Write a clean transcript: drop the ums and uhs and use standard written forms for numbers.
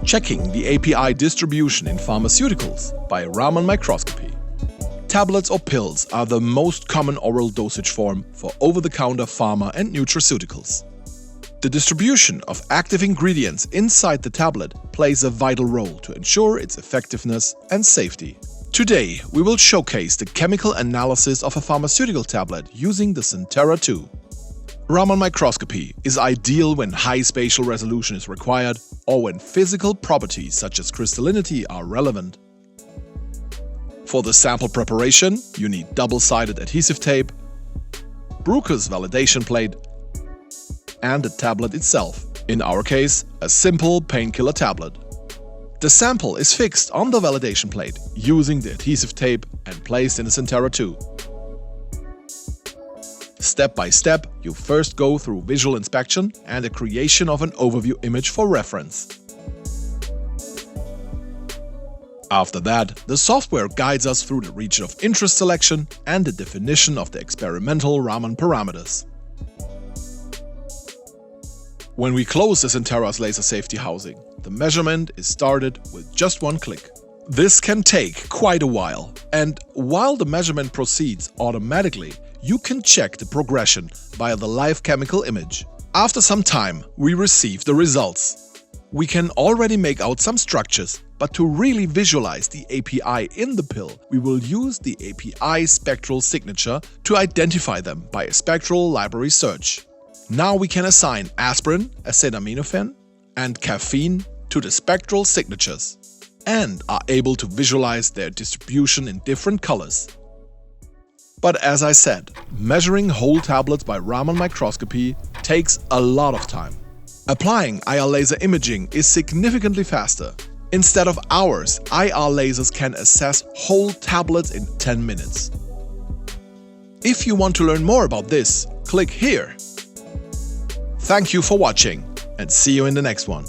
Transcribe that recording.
Checking the API distribution in pharmaceuticals by Raman microscopy. Tablets or pills are the most common oral dosage form for over-the-counter pharma and nutraceuticals. The distribution of active ingredients inside the tablet plays a vital role to ensure its effectiveness and safety. Today, we will showcase the chemical analysis of a pharmaceutical tablet using the Sentera 2. Raman microscopy is ideal when high spatial resolution is required or when physical properties such as crystallinity are relevant. For the sample preparation, you need double-sided adhesive tape, Bruker's validation plate, and the tablet itself, in our case, a simple painkiller tablet. The sample is fixed on the validation plate using the adhesive tape and placed in the Sentera 2. Step by step, you first go through visual inspection and the creation of an overview image for reference. After that, the software guides us through the region of interest selection and the definition of the experimental Raman parameters. When we close the Sentera's laser safety housing, the measurement is started with just one click. This can take quite a while, and while the measurement proceeds automatically, you can check the progression via the live chemical image. After some time, we receive the results. We can already make out some structures, but to really visualize the API in the pill, we will use the API spectral signature to identify them by a spectral library search. Now we can assign aspirin, acetaminophen, and caffeine to the spectral signatures and are able to visualize their distribution in different colors. But as I said, measuring whole tablets by Raman microscopy takes a lot of time. Applying IR laser imaging is significantly faster. Instead of hours, IR lasers can assess whole tablets in 10 minutes. If you want to learn more about this, click here. Thank you for watching and see you in the next one.